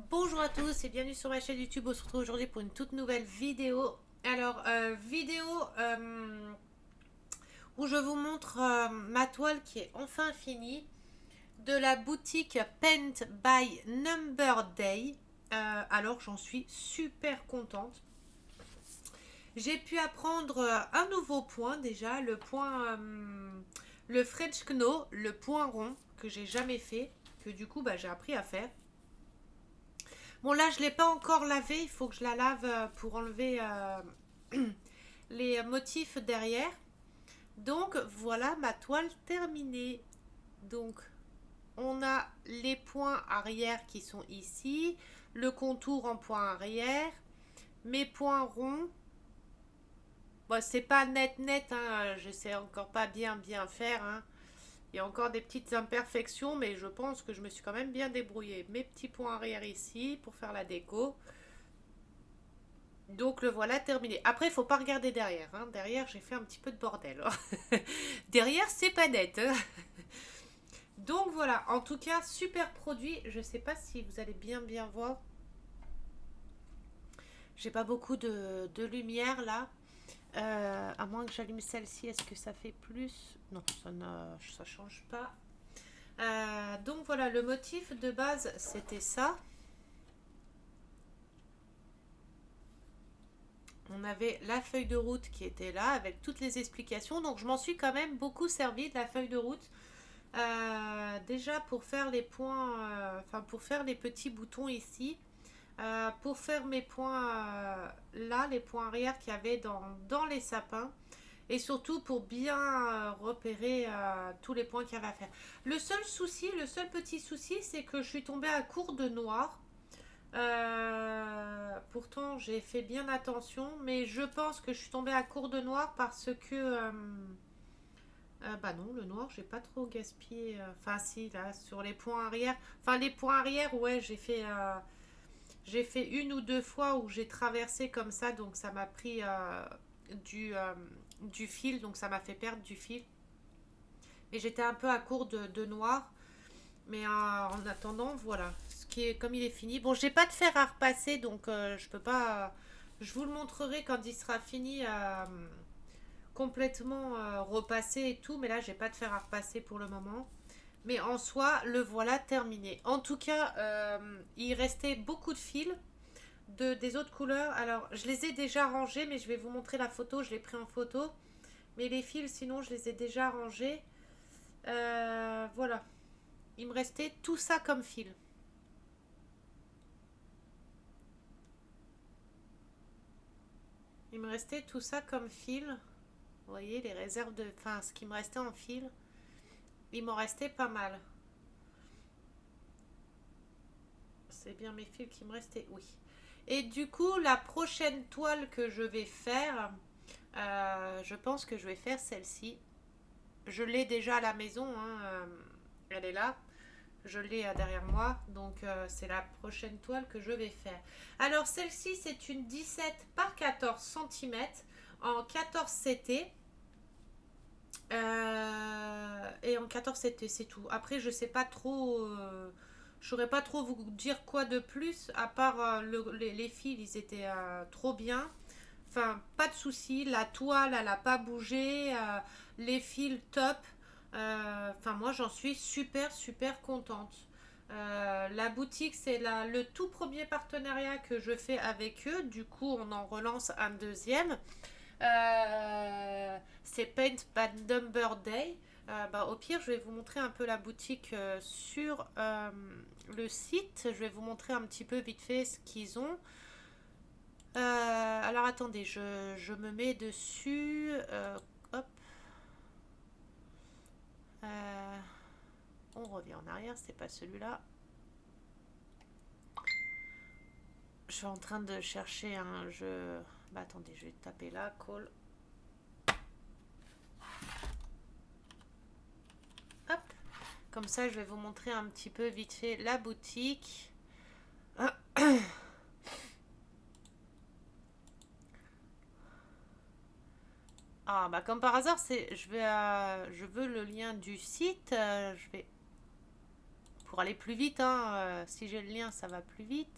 Bonjour à tous et bienvenue sur ma chaîne YouTube. On se retrouve aujourd'hui pour une toute nouvelle vidéo. Alors, vidéo où je vous montre ma toile qui est enfin finie de la boutique Paint by Number Day. Alors, j'en suis super contente. J'ai pu apprendre un nouveau point déjà, le French Kno, le point rond que j'ai jamais fait, que du coup j'ai appris à faire. Bon, là, je ne l'ai pas encore lavé. Il faut que je la lave pour enlever les motifs derrière. Donc, voilà ma toile terminée. Donc, on a les points arrière qui sont ici. Le contour en point arrière. Mes points ronds. Bon, c'est pas net net, hein. Je sais encore pas bien faire, hein. Il y a encore des petites imperfections, mais je pense que je me suis quand même bien débrouillée. Mes petits points arrière ici pour faire la déco. Donc le voilà terminé. Après, il faut pas regarder derrière, hein. Derrière, j'ai fait un petit peu de bordel. Derrière, c'est pas net, hein. Donc voilà, en tout cas, super produit. Je sais pas si vous allez bien voir. J'ai pas beaucoup de lumière là. À moins que j'allume celle-ci, est-ce que ça fait plus? Non, ça change pas. Donc voilà, le motif de base, c'était ça. On avait la feuille de route qui était là avec toutes les explications. Donc je m'en suis quand même beaucoup servi de la feuille de route. Déjà pour faire les points, enfin pour faire les petits boutons ici, pour faire mes points là, les points arrière qu'il y avait dans les sapins, et surtout pour bien repérer tous les points qu'il y avait à faire. Le seul petit souci, c'est que je suis tombée à court de noir. Pourtant, j'ai fait bien attention, mais je pense que je suis tombée à court de noir parce que bah non, le noir, j'ai pas trop gaspillé. Enfin, si, là, sur les points arrière. Enfin, les points arrière, ouais, j'ai fait une ou deux fois où j'ai traversé comme ça, donc ça m'a pris du, euh, du fil, donc ça m'a fait perdre du fil. Et j'étais un peu à court de noir. Mais en attendant, voilà, ce qui est comme il est fini. Bon, j'ai pas de fer à repasser, donc je peux pas. Je vous le montrerai quand il sera fini, complètement repassé et tout. Mais là, j'ai pas de fer à repasser pour le moment. Mais en soi, le voilà terminé. En tout cas, il restait beaucoup de fils des autres couleurs. Alors, je les ai déjà rangés, mais je vais vous montrer la photo. Je l'ai pris en photo. Mais les fils, sinon, je les ai déjà rangés. Voilà. Il me restait tout ça comme fil. Il me restait tout ça comme fil. Vous voyez, les réserves de. Enfin, ce qui me restait en fil. Il m'en restait pas mal. C'est bien mes fils qui me restaient, oui. Et du coup, la prochaine toile que je vais faire, je pense que je vais faire celle-ci. Je l'ai déjà à la maison, hein, elle est là. Je l'ai derrière moi, donc c'est la prochaine toile que je vais faire. Alors celle-ci, c'est une 17 par 14 centimètres en 14 CT. Et en 14 c'est tout. Après, je sais pas trop. Je saurais pas trop vous dire quoi de plus, à part les fils, ils étaient trop bien. Enfin, pas de souci. La toile, elle a pas bougé. Les fils, top. Enfin, moi, j'en suis super contente. La boutique, c'est le tout premier partenariat que je fais avec eux. Du coup, on en relance un deuxième. C'est Paint by Number Day. Bah, au pire, je vais vous montrer un peu la boutique sur le site. Je vais vous montrer un petit peu vite fait ce qu'ils ont. Alors attendez, je me mets dessus. Hop. Euh, on revient en arrière, c'est pas celui-là. Je suis en train de chercher un jeu. Bah attendez, je vais taper là, call. Hop. Comme ça, je vais vous montrer un petit peu vite fait la boutique. Ah bah comme par hasard, je veux le lien du site. Je vais pour aller plus vite. Hein, si j'ai le lien, ça va plus vite.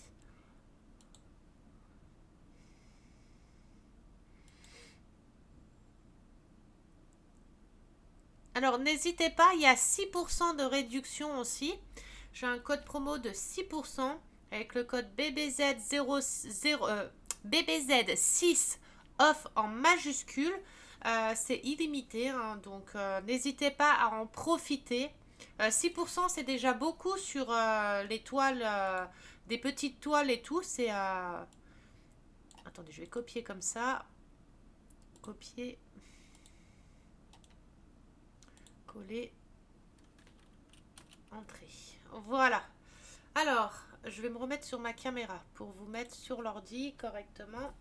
Alors, n'hésitez pas, il y a 6% de réduction aussi. J'ai un code promo de 6% avec le code BBZ6 off en majuscule. C'est illimité, hein, donc n'hésitez pas à en profiter. 6% c'est déjà beaucoup sur les toiles, des petites toiles et tout. C'est attendez, je vais copier comme ça. Copier. Coller. Entrée. Voilà. Alors, je vais me remettre sur ma caméra pour vous mettre sur l'ordi correctement.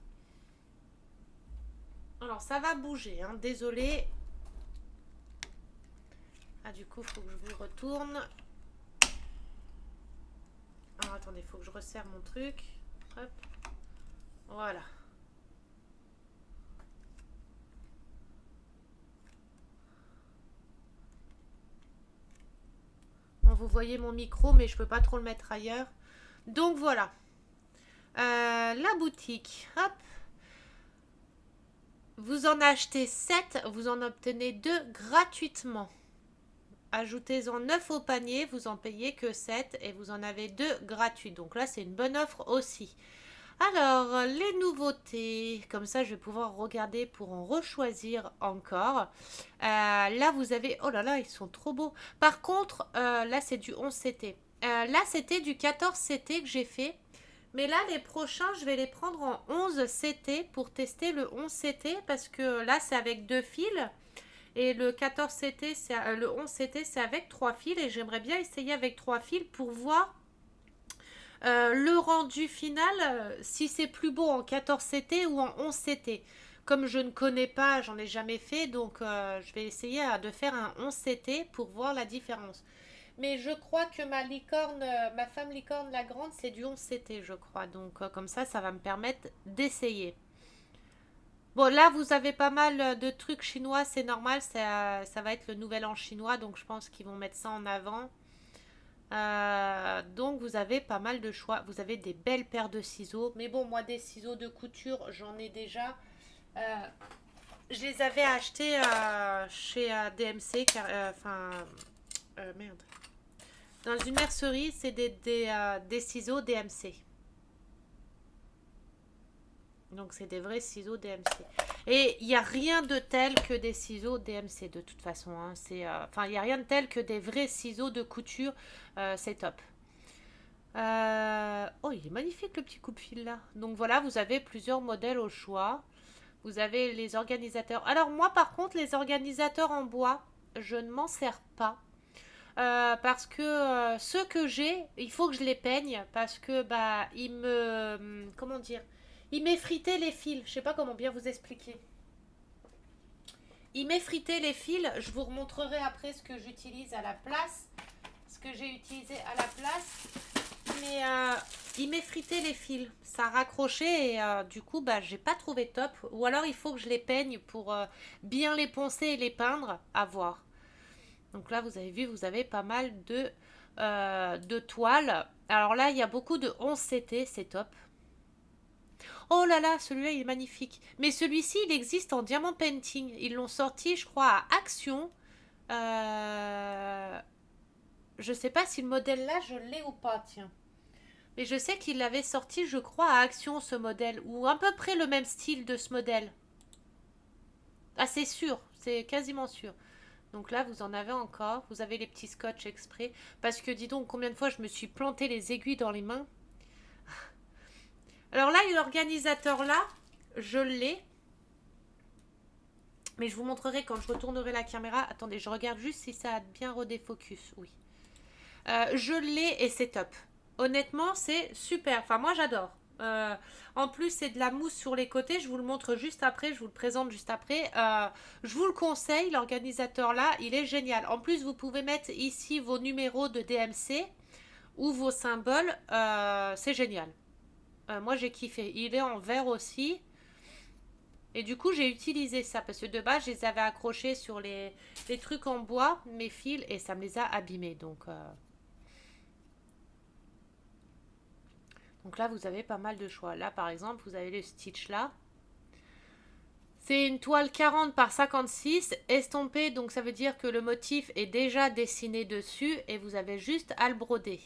Alors, ça va bouger, hein, désolé. Ah, du coup, il faut que je vous retourne. Alors, attendez, il faut que je resserre mon truc. Hop. Voilà. Bon, vous voyez mon micro, mais je peux pas trop le mettre ailleurs. Donc, voilà. La boutique. Hop. Vous en achetez 7, vous en obtenez 2 gratuitement. Ajoutez-en 9 au panier, vous en payez que 7 et vous en avez 2 gratuits. Donc là, c'est une bonne offre aussi. Alors, les nouveautés, comme ça, je vais pouvoir regarder pour en rechoisir encore. Là, vous avez... Oh là là, ils sont trop beaux. Par contre, là, c'est du 11 CT. Là, c'était du 14 CT que j'ai fait. Mais là, les prochains, je vais les prendre en 11 CT pour tester le 11 CT parce que là, c'est avec 2 fils. Et le 14 CT, le 11 CT, c'est avec 3 fils. Et j'aimerais bien essayer avec 3 fils pour voir le rendu final, si c'est plus beau en 14 CT ou en 11 CT. Comme je ne connais pas, j'en ai jamais fait, donc je vais essayer de faire un 11 CT pour voir la différence. Mais je crois que ma licorne, ma femme licorne la grande, c'est du 11 CT, je crois. Donc comme ça va me permettre d'essayer. Bon, là, vous avez pas mal de trucs chinois, c'est normal, ça va être le nouvel an chinois, donc je pense qu'ils vont mettre ça en avant. Donc vous avez pas mal de choix. Vous avez des belles paires de ciseaux. Mais bon, moi des ciseaux de couture, j'en ai déjà. Je les avais achetés chez DMC. Merde. Dans une mercerie, c'est des ciseaux DMC. Donc c'est des vrais ciseaux DMC. Et il n'y a rien de tel que des ciseaux DMC de toute façon. Hein. Il n'y a rien de tel que des vrais ciseaux de couture. C'est top. Oh, il est magnifique le petit coupe-fil là. Donc voilà, vous avez plusieurs modèles au choix. Vous avez les organisateurs. Alors moi par contre, les organisateurs en bois, je ne m'en sers pas. Parce que ceux que j'ai, il faut que je les peigne. Parce que bah, ils me... Comment dire, il m'effritait les fils. Je sais pas comment bien vous expliquer. Il m'effritait les fils. Je vous remontrerai après ce que j'utilise à la place. Ce que j'ai utilisé à la place. Mais il m'effritait les fils. Ça raccrochait et du coup, bah, j'ai pas trouvé top. Ou alors, il faut que je les peigne pour bien les poncer et les peindre. À voir. Donc là, vous avez vu, vous avez pas mal de toiles. Alors là, il y a beaucoup de 11 CT. C'est top. Oh là là, celui-là, il est magnifique. Mais celui-ci, il existe en diamant painting. Ils l'ont sorti, je crois, à Action. Je sais pas si le modèle là, je l'ai ou pas, tiens. Mais je sais qu'il l'avait sorti, je crois, à Action, ce modèle. Ou à peu près le même style de ce modèle. Ah, c'est sûr. C'est quasiment sûr. Donc là, vous en avez encore. Vous avez les petits scotch exprès. Parce que, dis donc, combien de fois je me suis planté les aiguilles dans les mains. Alors là, l'organisateur là, je l'ai. Mais je vous montrerai quand je retournerai la caméra. Attendez, je regarde juste si ça a bien redéfocus. Oui. Je l'ai et c'est top. Honnêtement, c'est super. Enfin, moi, j'adore. En plus, c'est de la mousse sur les côtés. Je vous le montre juste après. Je vous le présente juste après. Je vous le conseille. L'organisateur là, il est génial. En plus, vous pouvez mettre ici vos numéros de DMC ou vos symboles. C'est génial. Moi, j'ai kiffé. Il est en vert aussi. Et du coup, j'ai utilisé ça parce que de base, je les avais accrochés sur les trucs en bois, mes fils, et ça me les a abîmés. Donc, Donc là, vous avez pas mal de choix. Là, par exemple, vous avez le stitch là. C'est une toile 40 par 56 estampée, donc ça veut dire que le motif est déjà dessiné dessus et vous avez juste à le broder.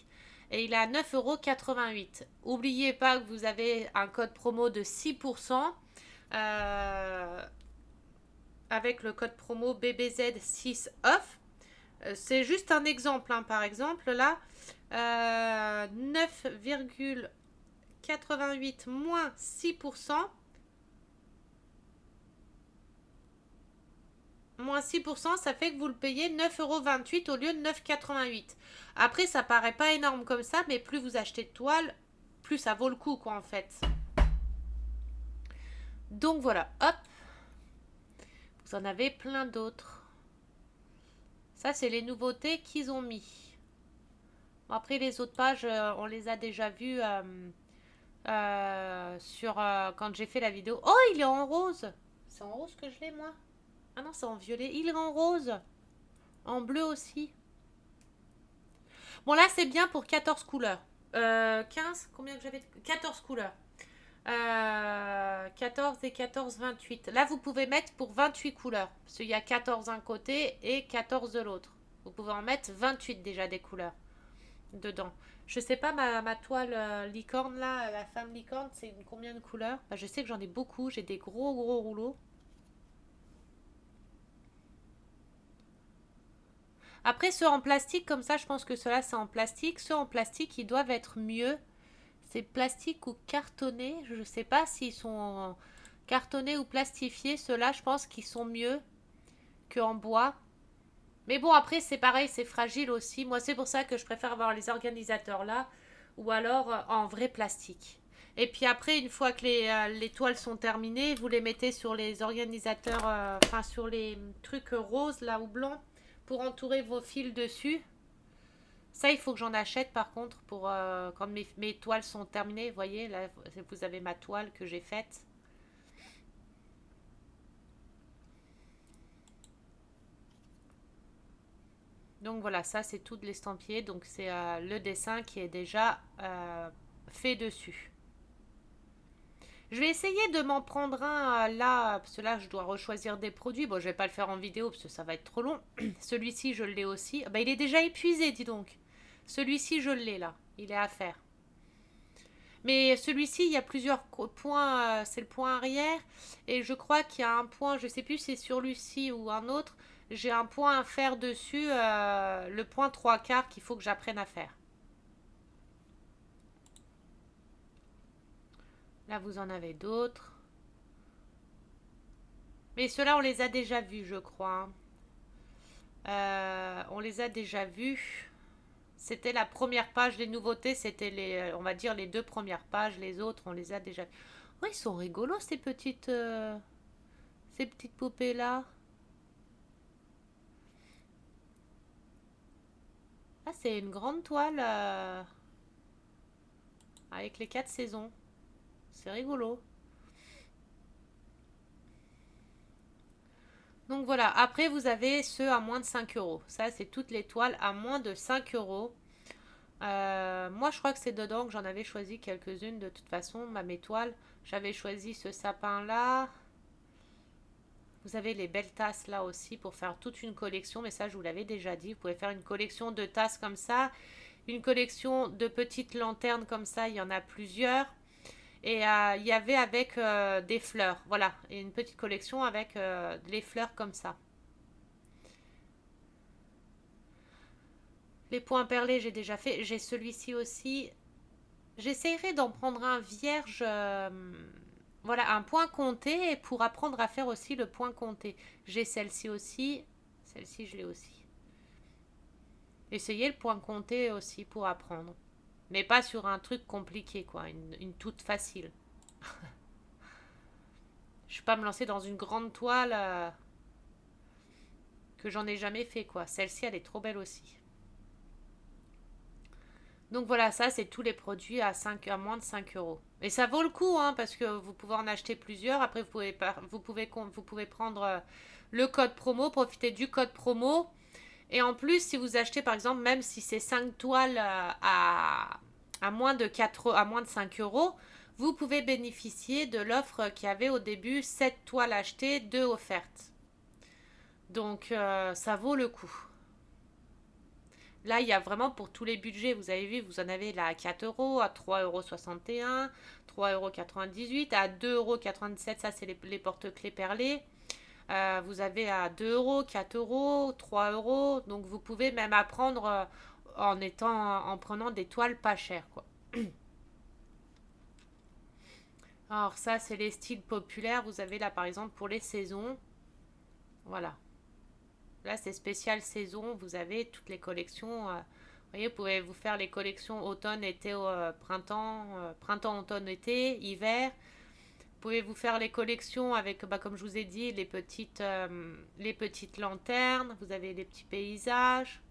Et il est à 9,88 €. N'oubliez pas que vous avez un code promo de 6% avec le code promo BBZ6OFF. C'est juste un exemple, hein. Par exemple, là, 9,88 moins 6%. Moins 6%, ça fait que vous le payez 9,28 € au lieu de 9,88 €. Après, ça paraît pas énorme comme ça, mais plus vous achetez de toile, plus ça vaut le coup, quoi, en fait. Donc voilà, hop. Vous en avez plein d'autres. Ça, c'est les nouveautés qu'ils ont mis. Bon, après, les autres pages, on les a déjà vues quand j'ai fait la vidéo. Oh, il est en rose. C'est en rose que je l'ai, moi. Ah non, c'est en violet. Il est en rose. En bleu aussi. Bon, là, c'est bien pour 14 couleurs. 15, combien que j'avais 14 couleurs. 14 et 14, 28. Là, vous pouvez mettre pour 28 couleurs. Parce qu'il y a 14 d'un côté et 14 de l'autre. Vous pouvez en mettre 28 déjà des couleurs dedans. Je sais pas, ma toile licorne, là, la femme licorne, c'est combien de couleurs? Bah, je sais que j'en ai beaucoup. J'ai des gros, gros rouleaux. Après, ceux en plastique, comme ça, je pense que ceux-là, c'est en plastique. Ceux en plastique, ils doivent être mieux. C'est plastique ou cartonné. Je ne sais pas s'ils sont cartonnés ou plastifiés. Ceux-là, je pense qu'ils sont mieux qu'en bois. Mais bon, après, c'est pareil, c'est fragile aussi. Moi, c'est pour ça que je préfère avoir les organisateurs là. Ou alors en vrai plastique. Et puis après, une fois que les toiles sont terminées, vous les mettez sur les organisateurs, enfin sur les trucs roses là ou blancs pour entourer vos fils dessus. Ça, il faut que j'en achète par contre pour quand mes toiles sont terminées. Vous voyez, là, vous avez ma toile que j'ai faite. Donc voilà, ça c'est tout de l'estampillé. Donc c'est le dessin qui est déjà fait dessus. Je vais essayer de m'en prendre un là, parce que là je dois rechoisir des produits. Bon, je vais pas le faire en vidéo parce que ça va être trop long. Celui-ci, je l'ai aussi. Bah, il est déjà épuisé, dis donc. Celui-ci, je l'ai là. Il est à faire. Mais celui-ci, il y a plusieurs points. C'est le point arrière. Et je crois qu'il y a un point, je sais plus si c'est sur Lucie ou un autre. J'ai un point à faire dessus. Le point 3/4 qu'il faut que j'apprenne à faire. Là, vous en avez d'autres. Mais ceux-là, on les a déjà vus, je crois. On les a déjà vus. C'était la première page des nouveautés. C'était on va dire les deux premières pages. Les autres, on les a déjà vus. Oh, ils sont rigolos ces petites poupées là. Ah, c'est une grande toile avec les 4 saisons. C'est rigolo. Donc voilà, après vous avez ceux à moins de 5 euros. Ça, c'est toutes les toiles à moins de 5 euros. Moi, je crois que c'est dedans que j'en avais choisi quelques-unes de toute façon. Mes toiles, j'avais choisi ce sapin-là. Vous avez les belles tasses là aussi pour faire toute une collection. Mais ça, je vous l'avais déjà dit. Vous pouvez faire une collection de tasses comme ça. Une collection de petites lanternes comme ça. Il y en a plusieurs. Et il y avait avec des fleurs. Voilà, et une petite collection avec les fleurs comme ça. Les points perlés, j'ai déjà fait. J'ai celui-ci aussi. J'essayerai d'en prendre un vierge. Voilà, un point compté pour apprendre à faire aussi le point compté. J'ai celle-ci aussi. Celle-ci, je l'ai aussi. Essayez le point compté aussi pour apprendre. Mais pas sur un truc compliqué, quoi. Une toute facile. Je ne vais pas me lancer dans une grande toile que j'en ai jamais fait, quoi. Celle-ci, elle est trop belle aussi. Donc voilà, ça, c'est tous les produits à moins de 5 euros. Et ça vaut le coup, hein, parce que vous pouvez en acheter plusieurs. Après, vous pouvez prendre le code promo, profiter du code promo. Et en plus, si vous achetez, par exemple, même si c'est 5 toiles à moins de 4, à moins de 5 euros, vous pouvez bénéficier de l'offre qu'il y avait au début, 7 toiles achetées, 2 offertes. Donc ça vaut le coup. Là, il y a vraiment pour tous les budgets. Vous avez vu, vous en avez là à 4 euros, à 3,61 €, 3,98 €, à 2,97 €. Ça, c'est les porte-clés perlés. Vous avez à 2 euros, 4 euros, 3 euros. Donc, vous pouvez même apprendre en prenant des toiles pas chères, quoi. Alors, ça, c'est les styles populaires. Vous avez là, par exemple, pour les saisons. Voilà. Là, c'est spécial saison. Vous avez toutes les collections. Vous voyez, vous pouvez vous faire les collections automne, été, printemps, printemps, automne, été, hiver. Vous pouvez vous faire les collections avec, bah, comme je vous ai dit, les petites lanternes. Vous avez les petits paysages.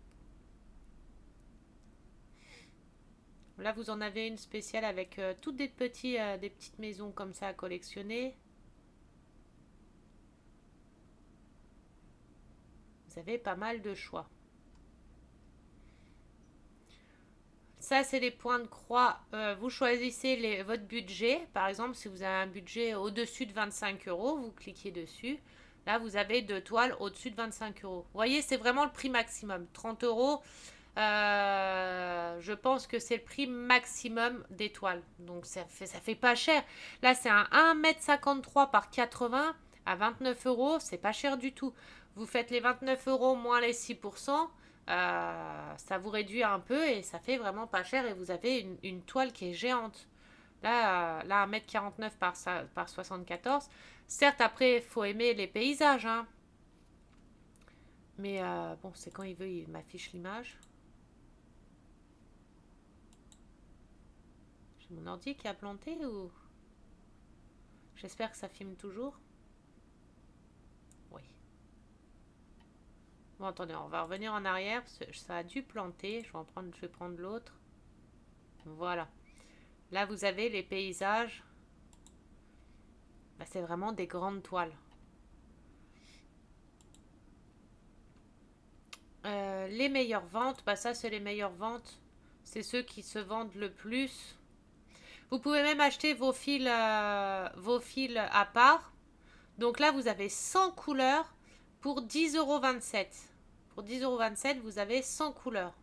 Là, vous en avez une spéciale avec toutes des petites maisons comme ça à collectionner. Vous avez pas mal de choix. Ça, c'est les points de croix. Vous choisissez votre budget. Par exemple, si vous avez un budget au-dessus de 25 euros, vous cliquez dessus. Là, vous avez deux toiles au-dessus de 25 euros. Vous voyez, c'est vraiment le prix maximum. 30 euros, je pense que c'est le prix maximum des toiles. Donc, ça fait pas cher. Là, c'est un 1,53 m par 80 à 29 euros. C'est pas cher du tout. Vous faites les 29 euros moins les 6%. Ça vous réduit un peu et ça fait vraiment pas cher et vous avez une toile qui est géante. Là 1,49 m par 74. Certes, après, il faut aimer les paysages, hein. Mais bon, c'est quand il veut, il m'affiche l'image. J'ai mon ordi qui a planté ou... J'espère que ça filme toujours. Oui. Bon, attendez, on va revenir en arrière. Ça a dû planter. Je vais prendre l'autre. Voilà. Là, vous avez les paysages. Bah, c'est vraiment des grandes toiles. Les meilleures ventes, bah ça c'est les meilleures ventes. C'est ceux qui se vendent le plus. Vous pouvez même acheter vos fils à part. Donc là, vous avez 100 couleurs pour 10,27 €. Pour 10,27 €, vous avez 100 couleurs.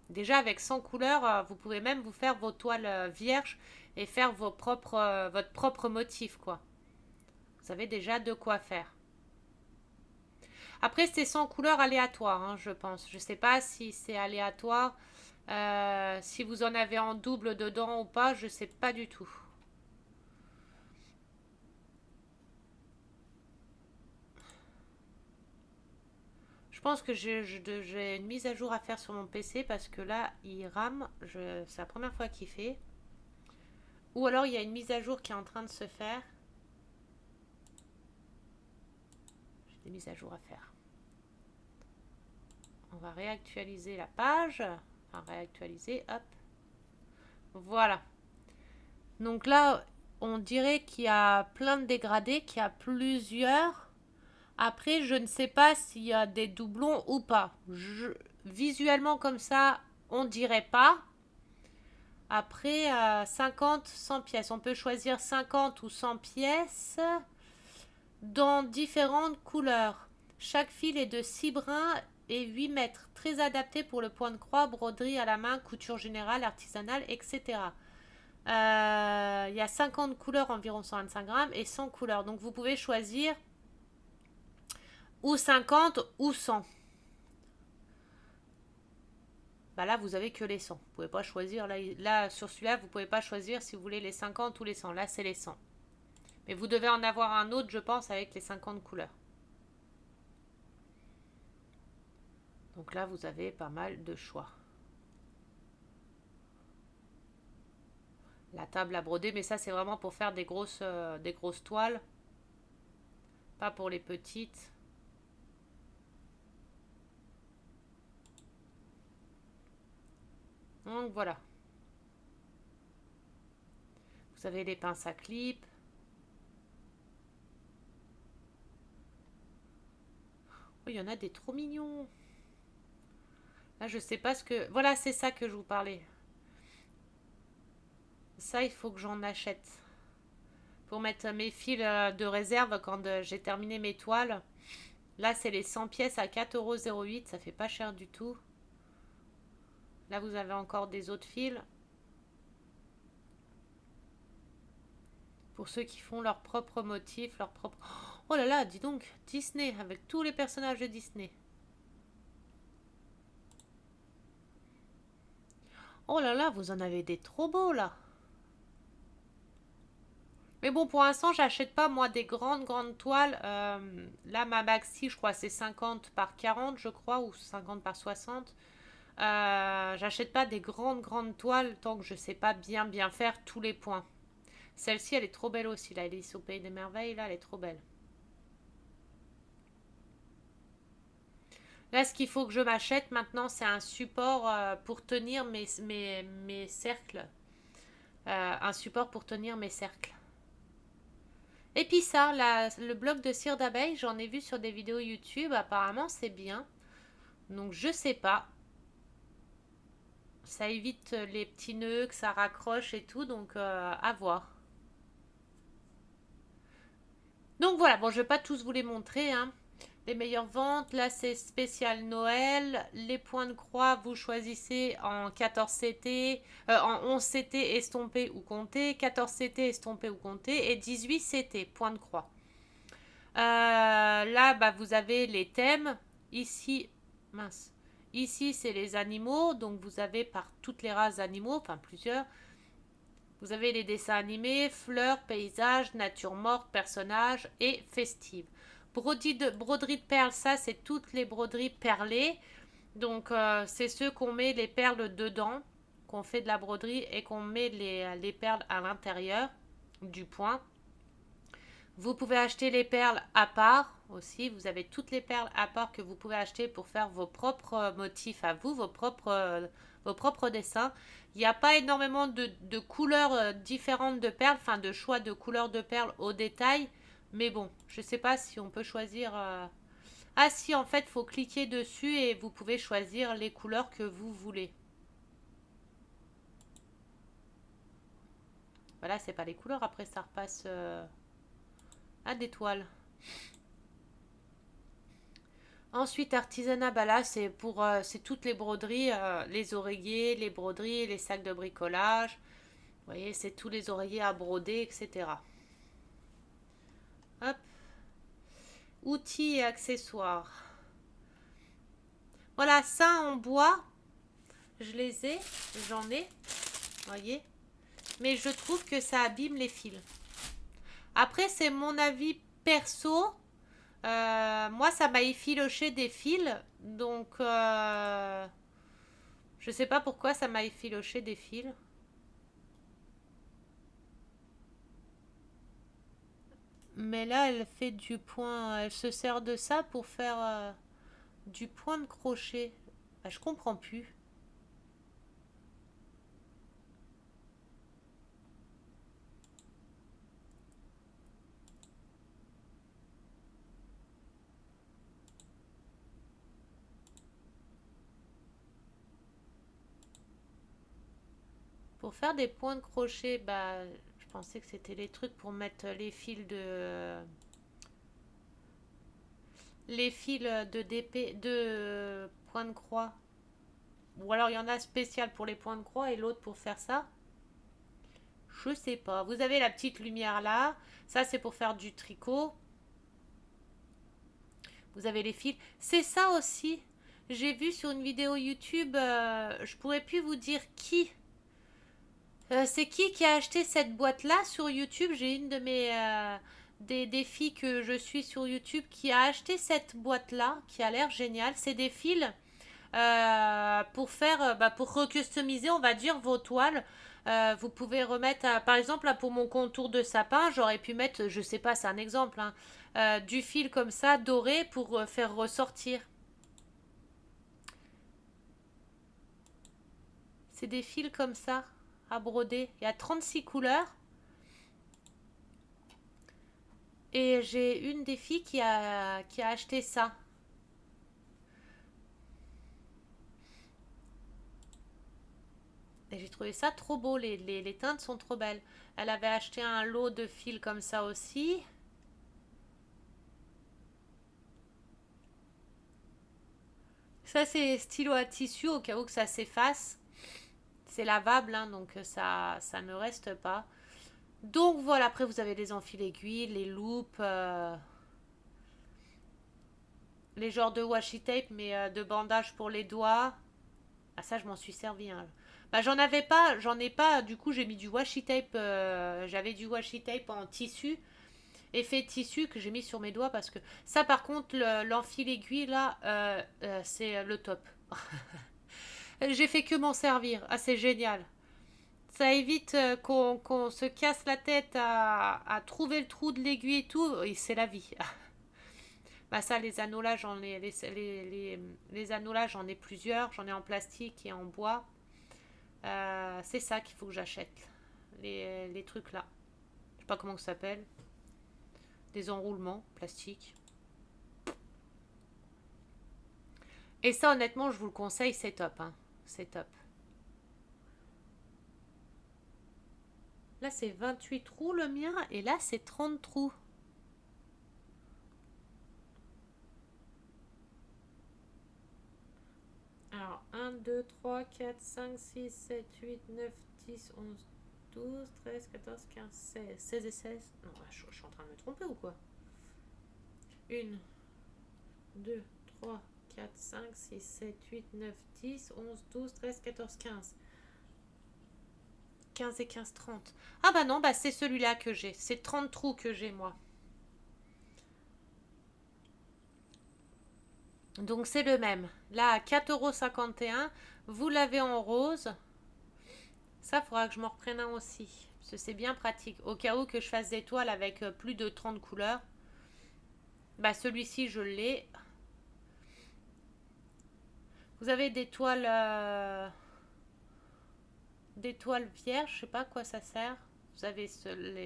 Déjà, avec 100 couleurs, vous pouvez même vous faire vos toiles vierges et faire votre propre motif, quoi. Vous avez déjà de quoi faire. Après, c'est 100 couleurs aléatoires, hein, je pense. Je ne sais pas si c'est aléatoire. Si vous en avez en double dedans ou pas, je ne sais pas du tout. Je pense que j'ai une mise à jour à faire sur mon PC parce que là, il rame. C'est la première fois qu'il fait. Ou alors, il y a une mise à jour qui est en train de se faire. J'ai des mises à jour à faire. On va réactualiser la page. Enfin, réactualiser, hop. Voilà. Donc là, on dirait qu'il y a plein de dégradés, qu'il y a plusieurs. Après, je ne sais pas s'il y a des doublons ou pas. Visuellement comme ça, on dirait pas. Après, 50, 100 pièces. On peut choisir 50 ou 100 pièces dans différentes couleurs. Chaque fil est de 6 brins et 8 mètres. Très adapté pour le point de croix, broderie à la main, couture générale, artisanale, etc. Il y a 50 couleurs, environ 125 grammes, et 100 couleurs. Donc vous pouvez choisir ou 50 ou 100. Bah là, vous avez que les 100. Vous pouvez pas choisir. Là sur celui-là, vous pouvez pas choisir si vous voulez les 50 ou les 100. Là, c'est les 100. Mais vous devez en avoir un autre, je pense, avec les 50 couleurs. Donc là, vous avez pas mal de choix. La table à broder, mais ça, c'est vraiment pour faire des grosses toiles. Pas pour les petites. Donc voilà. Vous avez les pinces à clip. Oh, il y en a des trop mignons. Là, je sais pas ce que... Voilà, c'est ça que je vous parlais. Ça, il faut que j'en achète. Pour mettre mes fils de réserve quand j'ai terminé mes toiles. Là, c'est les 100 pièces à 4,08 €. Ça fait pas cher du tout. Là, vous avez encore des autres fils. Pour ceux qui font leur propre motif, leur propre... Oh là là, dis donc, Disney, avec tous les personnages de Disney. Oh là là, vous en avez des trop beaux là. Mais bon, pour l'instant, j'achète pas moi des grandes toiles. Là, ma maxi, je crois, c'est 50 par 40, je crois, ou 50 par 60. J'achète pas des grandes toiles tant que je sais pas bien faire tous les points. Celle-ci, elle est trop belle aussi. Là, Alice au Pays des Merveilles, là, elle est trop belle. Là, ce qu'il faut que je m'achète maintenant, c'est un support pour tenir mes cercles. Un support pour tenir mes cercles. Et puis ça, le bloc de cire d'abeille, j'en ai vu sur des vidéos YouTube. Apparemment, c'est bien. Donc, je sais pas. Ça évite les petits nœuds, que ça raccroche et tout. Donc, à voir. Donc, voilà. Bon, je vais pas tous vous les montrer, hein. Les meilleures ventes, là c'est spécial Noël. Les points de croix, vous choisissez en 14 CT, en 11 CT estompé ou compté, 14 CT estompé ou compté et 18 CT, point de croix. Là, bah, vous avez les thèmes. Ici, mince. Ici, c'est les animaux. Donc, vous avez par toutes les races d'animaux, enfin plusieurs. Vous avez les dessins animés, fleurs, paysages, nature morte, personnages et festives. Broderie de perles, ça, c'est toutes les broderies perlées. Donc, c'est ceux qu'on met les perles dedans, qu'on fait de la broderie et qu'on met les perles à l'intérieur du point. Vous pouvez acheter les perles à part aussi. Vous avez toutes les perles à part que vous pouvez acheter pour faire vos propres motifs à vous, vos propres dessins. Il n'y a pas énormément de couleurs différentes de perles, enfin de choix de couleurs de perles au détail. Mais bon, je ne sais pas si on peut choisir... Ah si, en fait, il faut cliquer dessus et vous pouvez choisir les couleurs que vous voulez. Voilà, c'est pas les couleurs, après ça repasse à des toiles. Ensuite, artisanat, bah là, c'est pour c'est toutes les broderies, les oreillers, les broderies, les sacs de bricolage. Vous voyez, c'est tous les oreillers à broder, etc. Hop. Outils et accessoires. Voilà, ça en bois, je les ai, j'en ai, voyez. Mais je trouve que ça abîme les fils. Après, c'est mon avis perso. Moi, ça m'a effiloché des fils. Donc, je sais pas pourquoi ça m'a effiloché des fils. Mais là, elle fait du point. Elle se sert de ça pour faire du point de crochet. Bah, je comprends plus. Pour faire des points de crochet, bah, je pensais que c'était les trucs pour mettre les fils de DP, de points de croix. Ou alors il y en a spécial pour les points de croix et l'autre pour faire ça. Je sais pas. Vous avez la petite lumière là. Ça c'est pour faire du tricot. Vous avez les fils. C'est ça aussi. J'ai vu sur une vidéo YouTube. Je pourrais plus vous dire qui. C'est qui a acheté cette boîte là sur YouTube. J'ai une de mes des filles que je suis sur YouTube qui a acheté cette boîte là qui a l'air géniale. C'est des fils pour faire, bah, pour recustomiser, on va dire, vos toiles. Vous pouvez remettre, par exemple, là, pour mon contour de sapin, j'aurais pu mettre, je sais pas, c'est un exemple, hein, du fil comme ça, doré, pour faire ressortir. C'est des fils comme ça, à broder. Il y a 36 couleurs. Et j'ai une des filles qui a acheté ça. Et j'ai trouvé ça trop beau, les teintes sont trop belles. Elle avait acheté un lot de fils comme ça aussi. Ça, c'est stylo à tissu au cas où que ça s'efface. C'est lavable, hein, donc ça ne reste pas. Donc voilà, après vous avez les enfils aiguilles, les loupes, les genres de washi tape, mais de bandage pour les doigts. Ah ça, je m'en suis servi. Hein. Bah j'en ai pas. Du coup, j'ai mis du washi tape. J'avais du washi tape en tissu, effet tissu que j'ai mis sur mes doigts parce que ça, par contre, l'enfil aiguille là, c'est le top. J'ai fait que m'en servir. Ah, c'est génial. Ça évite qu'on se casse la tête à trouver le trou de l'aiguille et tout. Et c'est la vie. Bah ça, les anneaux là, les anneaux là, j'en ai plusieurs. J'en ai en plastique et en bois. C'est ça qu'il faut que j'achète. Les trucs là. Je sais pas comment ça s'appelle. Des enroulements plastiques. Et ça, honnêtement, je vous le conseille, c'est top. Hein. C'est top. Là, c'est 28 trous le mien. Et là, c'est 30 trous. Alors, 1, 2, 3, 4, 5, 6, 7, 8, 9, 10, 11, 12, 13, 14, 15, 16. 16 et 16. Non, je suis en train de me tromper ou quoi? 1, 2, 3, 4, 5, 6, 7, 8, 9, 10, 11, 12, 13, 14, 15. 15 et 15, 30. Ah bah non, bah c'est celui-là que j'ai. C'est 30 trous que j'ai, moi. Donc c'est le même. Là, à 4,51 €, vous l'avez en rose. Ça, il faudra que je m'en reprenne un aussi. Parce que c'est bien pratique. Au cas où que je fasse des toiles avec plus de 30 couleurs. Bah celui-ci, je l'ai. Vous avez des toiles vierges, je sais pas à quoi ça sert. Vous avez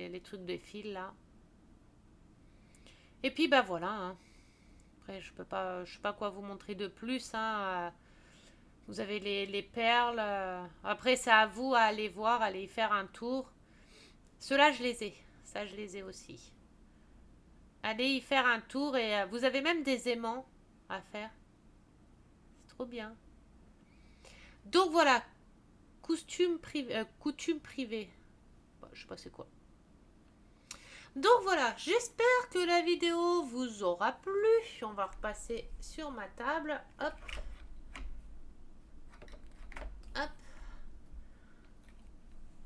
les trucs de fil là. Et puis bah voilà. Hein. Après, je sais pas quoi vous montrer de plus. Hein. Vous avez les perles. Après, c'est à vous à aller voir, aller y faire un tour. Ceux-là, je les ai. Ça, je les ai aussi. Allez y faire un tour et vous avez même des aimants à faire. C'est trop bien. Donc voilà, coutume privée. Bon, je sais pas c'est quoi. Donc voilà, j'espère que la vidéo vous aura plu. On va repasser sur ma table. Hop. Hop.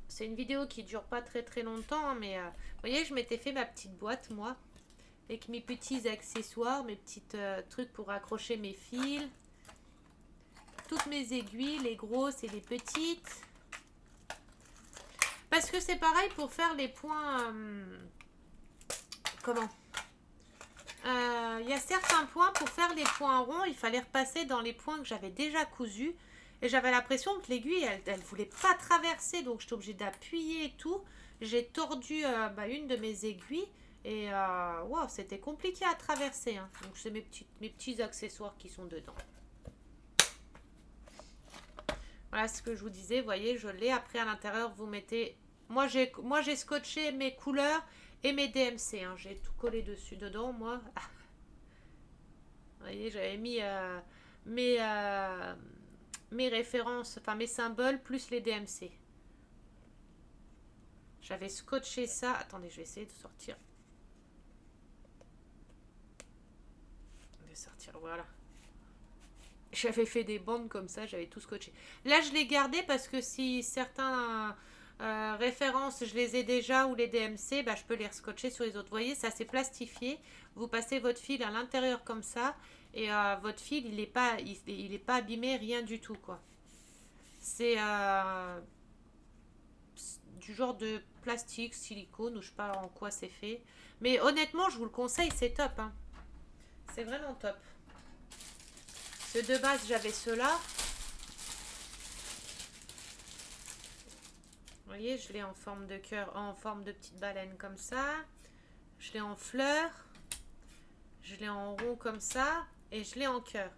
C'est une vidéo qui dure pas très très longtemps, hein, mais vous voyez, je m'étais fait ma petite boîte, moi, avec mes petits accessoires, mes petits trucs pour accrocher mes fils, toutes mes aiguilles, les grosses et les petites. Parce que c'est pareil pour faire les points... comment il y a certains points, pour faire les points ronds, il fallait repasser dans les points que j'avais déjà cousus. Et j'avais l'impression que l'aiguille, elle voulait pas traverser. Donc, j'étais obligée d'appuyer et tout. J'ai tordu une de mes aiguilles. Et wow, c'était compliqué à traverser. Hein. Donc, c'est mes petits accessoires qui sont dedans. Voilà ce que je vous disais. Vous voyez, je l'ai. Après, à l'intérieur, vous mettez... Moi, j'ai scotché mes couleurs et mes DMC. Hein. J'ai tout collé dessus, dedans, moi. Vous voyez, j'avais mis mes références, enfin mes symboles, plus les DMC. J'avais scotché ça. Attendez, je vais essayer de sortir. Voilà. J'avais fait des bandes comme ça, j'avais tout scotché. Là, je l'ai gardé parce que si certains références, je les ai déjà, ou les DMC, bah, je peux les rescotcher sur les autres. Vous voyez, ça c'est plastifié. Vous passez votre fil à l'intérieur comme ça. Et votre fil, il est pas abîmé, rien du tout, quoi. C'est du genre de plastique, silicone, ou je sais pas en quoi c'est fait. Mais honnêtement, je vous le conseille, c'est top. Hein. C'est vraiment top. Parce que de base, j'avais ceux-là. Vous voyez, je l'ai en forme de cœur, en forme de petite baleine comme ça. Je l'ai en fleur. Je l'ai en rond comme ça. Et je l'ai en cœur.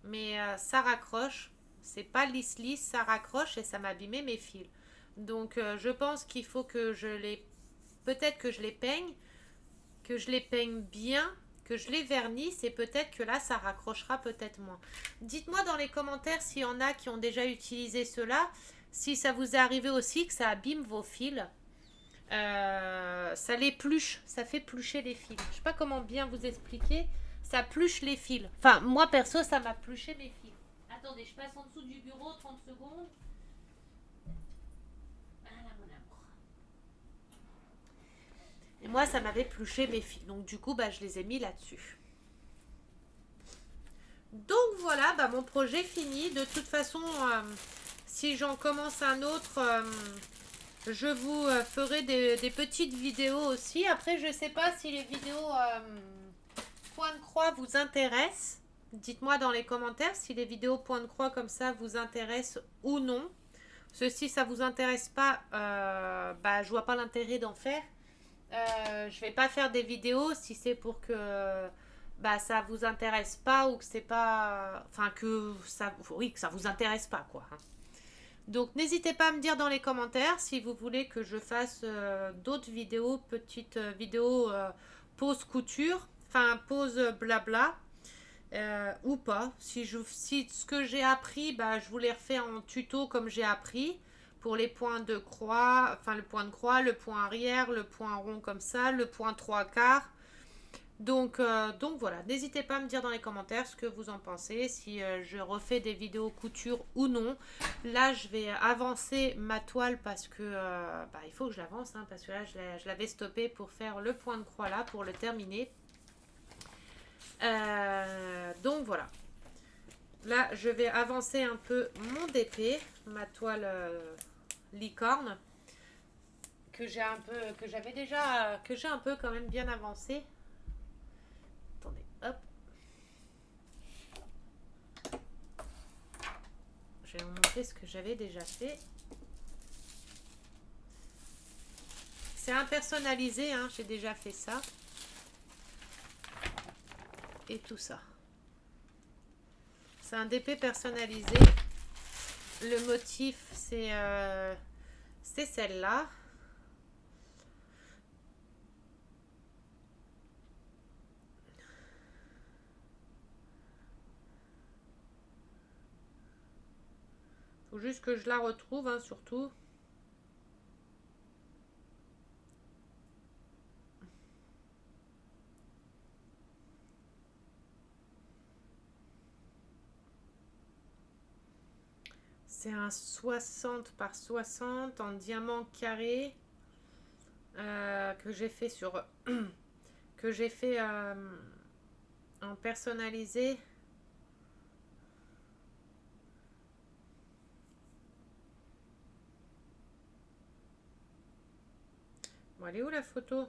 Mais ça raccroche. C'est pas lisse, ça raccroche et ça m'abîmait mes fils. Donc je pense qu'il faut que je les... Peut-être que je les peigne, que je les peigne bien, que je les vernisse et peut-être que là ça raccrochera peut-être moins. Dites-moi dans les commentaires s'il y en a qui ont déjà utilisé cela, si ça vous est arrivé aussi que ça abîme vos fils. Ça les pluche, ça fait plucher les fils. Je sais pas comment bien vous expliquer, ça pluche les fils. Enfin, moi perso, ça m'a pluché mes fils. Attendez, je passe en dessous du bureau, 30 secondes. Voilà mon amour. Et moi, ça m'avait pluché mes fils. Donc du coup, bah, je les ai mis là-dessus. Donc voilà, bah, mon projet fini. De toute façon, si j'en commence un autre, je vous ferai des petites vidéos aussi. Après, je ne sais pas si les vidéos point de croix vous intéressent. Dites-moi dans les commentaires si les vidéos point de croix comme ça vous intéressent ou non. Si ça vous intéresse pas, bah, je vois pas l'intérêt d'en faire. Je vais pas faire des vidéos si c'est pour que bah, ça vous intéresse pas ou que c'est pas... Enfin, que ça... Oui, que ça vous intéresse pas, quoi. Donc, n'hésitez pas à me dire dans les commentaires si vous voulez que je fasse d'autres vidéos, petites vidéos pause couture, enfin, pause blabla, ou pas. Si ce que j'ai appris, bah, je vous les refais en tuto comme j'ai appris. Pour les points de croix, enfin le point de croix, le point arrière, le point rond comme ça, le point 3/4. Donc voilà, n'hésitez pas à me dire dans les commentaires ce que vous en pensez, si je refais des vidéos couture ou non. Là, je vais avancer ma toile parce que bah, il faut que je l'avance, hein, parce que là, je l'avais stoppé pour faire le point de croix là, pour le terminer. Donc voilà. Là, je vais avancer un peu mon DP, ma toile licorne, que j'ai un peu, que j'avais déjà, que j'ai un peu quand même bien avancé. Attendez, hop. Je vais vous montrer ce que j'avais déjà fait. C'est un personnalisé, hein, j'ai déjà fait ça. Et tout ça. C'est un DP personnalisé. Le motif, c'est celle-là. Faut juste que je la retrouve, hein, surtout. C'est un 60 par 60 en diamant carré que j'ai fait sur que j'ai fait en personnalisé. Bon, elle est où la photo?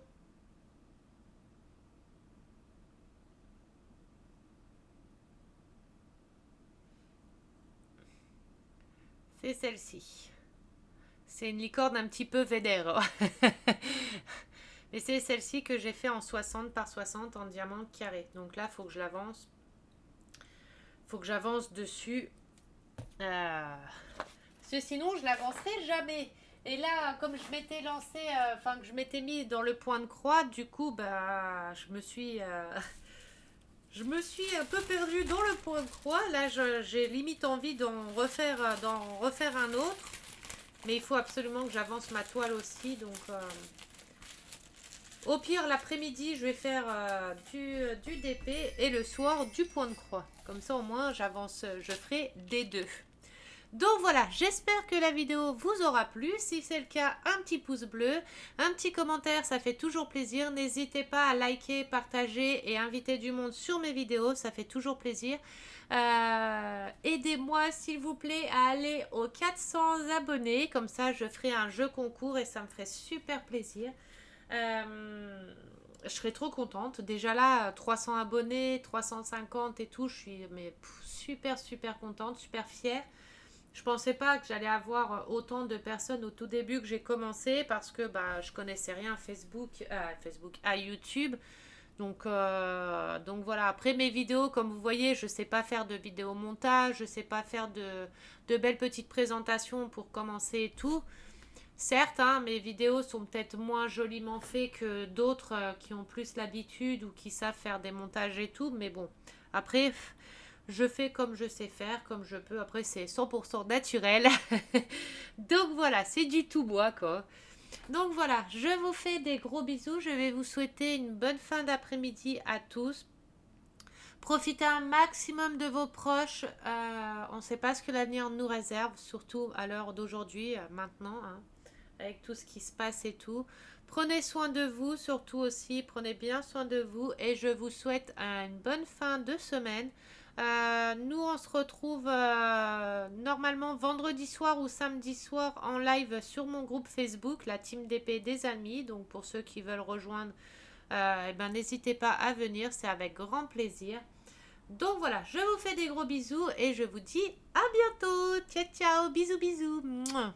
C'est celle-ci. C'est une licorne un petit peu vénère. Mais c'est celle-ci que j'ai fait en 60 par 60 en diamant carré. Donc là, il faut que je l'avance. Faut que j'avance dessus. Parce que sinon, je l'avancerai jamais. Et là, comme je m'étais lancé, enfin que je m'étais mis dans le point de croix, du coup, bah, je me suis un peu perdue dans le point de croix. Là, j'ai limite envie d'en refaire un autre. Mais il faut absolument que j'avance ma toile aussi. Donc, au pire, l'après-midi, je vais faire du DP et le soir, du point de croix. Comme ça, au moins, j'avance, je ferai des deux. Donc voilà, j'espère que la vidéo vous aura plu. Si c'est le cas, un petit pouce bleu, un petit commentaire, ça fait toujours plaisir. N'hésitez pas à liker, partager et inviter du monde sur mes vidéos, ça fait toujours plaisir. Aidez-moi s'il vous plaît à aller aux 400 abonnés, comme ça je ferai un jeu concours et ça me ferait super plaisir. Je serais trop contente. Déjà là, 300 abonnés, 350 et tout, je suis super contente, super fière. Je pensais pas que j'allais avoir autant de personnes au tout début que j'ai commencé parce que bah, je connaissais rien à YouTube. Donc voilà, après mes vidéos, comme vous voyez, je ne sais pas faire de vidéo montage, je ne sais pas faire de belles petites présentations pour commencer et tout. Certes, hein, mes vidéos sont peut-être moins joliment faites que d'autres qui ont plus l'habitude ou qui savent faire des montages et tout, mais bon, après, je fais comme je sais faire, comme je peux. Après, c'est 100% naturel. Donc voilà, c'est du tout moi, quoi. Donc voilà, je vous fais des gros bisous. Je vais vous souhaiter une bonne fin d'après-midi à tous. Profitez un maximum de vos proches. On ne sait pas ce que l'avenir nous réserve, surtout à l'heure d'aujourd'hui, maintenant, hein, avec tout ce qui se passe et tout. Prenez soin de vous, surtout aussi. Prenez bien soin de vous et je vous souhaite une bonne fin de semaine. Nous, on se retrouve normalement vendredi soir ou samedi soir en live sur mon groupe Facebook, la Team DP des Amis. Donc, pour ceux qui veulent rejoindre, eh ben, n'hésitez pas à venir, c'est avec grand plaisir. Donc voilà, je vous fais des gros bisous et je vous dis à bientôt. Ciao, ciao, bisous, bisous. Mouah.